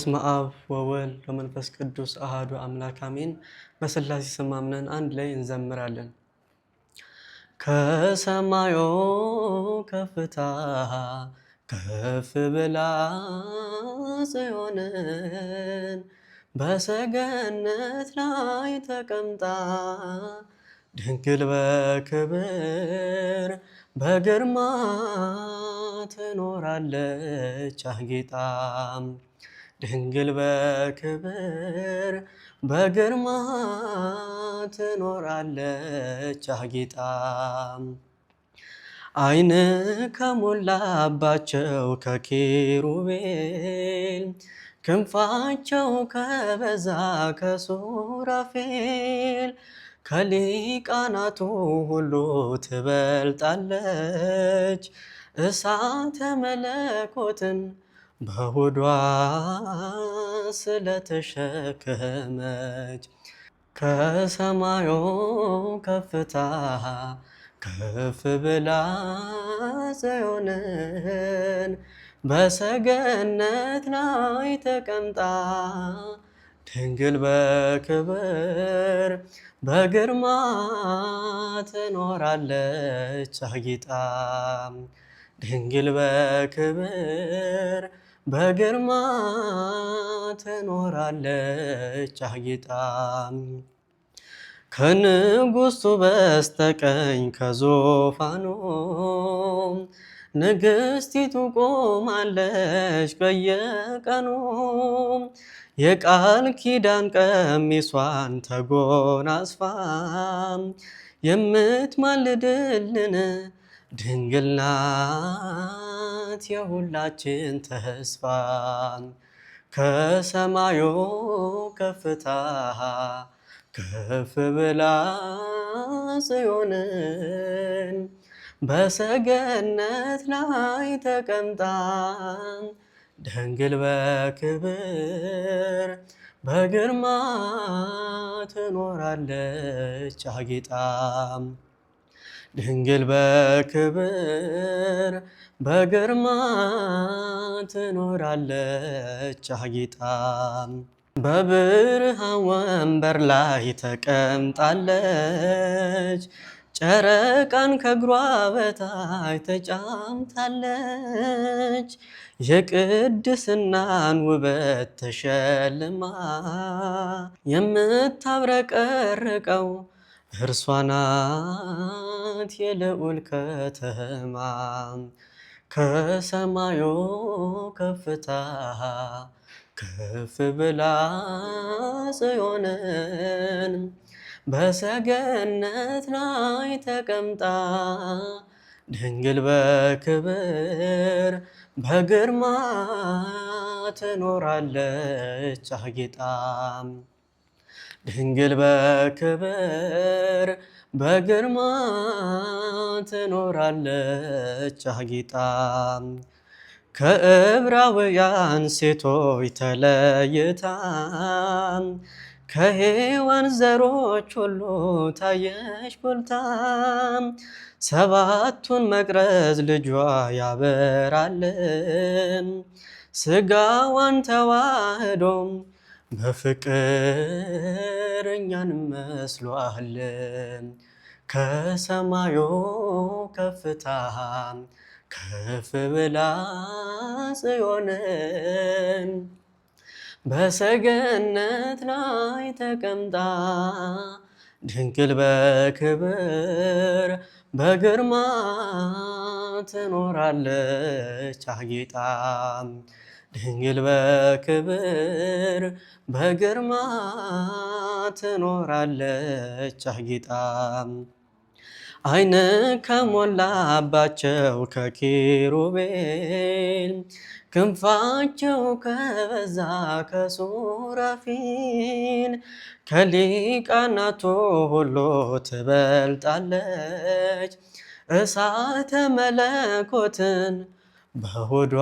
በስመ አብ ወወልድ ወመንፈስ ቅዱስ አሐዱ አምላክ አሜን። በሥላሴ ስም አምነን አንድ ላይ እንዘምራለን። ከሰማዩ ከፍታ ከፍ ብላ ጽዮንን በሰገነት ላይ ተቀምጣ ድንግል በክብር በግርማ ትኖራለች አጊጣ። ድንግል በክብር በግርማ ትኖራለች አጊጣ። ዓይን ከሞላባቸው ከኪሩቤል ክንፋቸው ከበዛ ከሱራፌል ከሊቃናቱ ሁሉ ትበልጣለች እሳተ መለኮትን በሆዷ ስለተሸከመች። ከሰማዩ ከፍታ ከፍ ብላ ጽዮንን በሰገነት ላይ ተቀምጣ ድንግል በክብር በግርማ ትኖራለች አጊጣ። ድንግል በክብር በግርማ ትኖራለች አጊጣ። ከንጉሥቱ በስተቀኝ ከዙፋኑ ንግሥቲቱ ቆማለች በየቀኑ። የቃል ኪዳን ቀሚሷን ተጎናጽፋ የምትማልድልን ድንግል ናት የሁላችን ተስፋ። ከሰማዩ ከፍታ ከፍ ብላ ጽዮንን በሰገነት ላይ ተቀምጣ ድንግል በክብር በግርማ ትኖራለች አጊጣ። ድንግል በክብር በግርማ ትኖራለች አጊጣ። በብርሃን ወንበር ላይ ተቀምጣለች ጨረቃን ከእግሯ በታች ተጫምታለች። የቅድስናን ውበት ተሸልማ የምታብረቀርቀው እርሷ ናት የልዑል ከተማ። ከሰማዩ ከፍታ ከፍ ብላ ጽዮንን በሰገነት ላይ ተቀምጣ ድንግል በክብር በግርማ ትኖራለች አጊጣ። ድንግል በክብር በግርማ ትኖራለች አጊጣ። ከዕብራውያን ሴቶች ተለይታ ከሔዋን ዘሮች ሁሉ ታየች ጎልታ። ሰባቱን መቅረዝ ልጇ ያበራል ሥጋዋን ተዋህዶ በፍቅር እኛን መስሏል። ከሰማዩ ከፍታ ከፍ ብላ ጽዮንን በሰገነት ላይ ተቀምጣ ድንግል በክብር በግርማ ትኖራለች አጊጣ። ድንግል በክብር በግርማ ትኖራለች አጊጣ። ዓይን ከሞላባቸው ከኪሩቤል ክንፋቸው ከበዛ ከሱራፌል ከሊቃናቱ ሁሉ ትበልጣለች እሳተ መለኮትን በሆዷ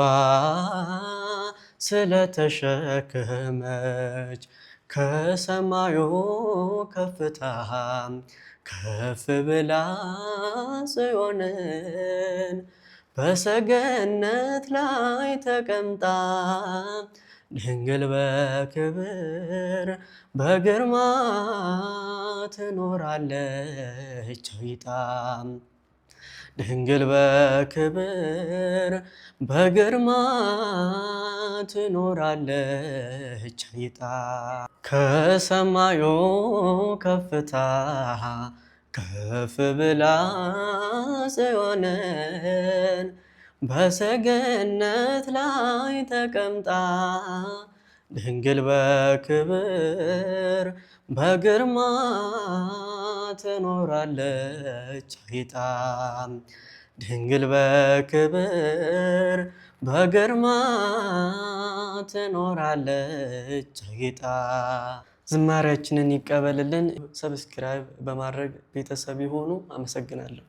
ስለተሸከመች። ከሰማዩ ከፍታ ከፍ ብላ ጽዮንን በሰገነት ላይ ተቀምጣ ድንግል በክብር በግርማ ትኖራለች አይጣ ድንግል በክብር በግርማ ትኖራለች አይጣ ከሰማዩ ከፍታ ከፍ ብላ ጽዮንን በሰገነት ላይ ተቀምጣ ድንግል በክብር በግርማ ትኖራለች አይጣ ድንግል በክብር በግርማ ትኖራለች አይጣ። ዝማሬያችንን ይቀበልልን። ሰብስክራይብ በማድረግ ቤተሰብ ይሁኑ። አመሰግናለሁ።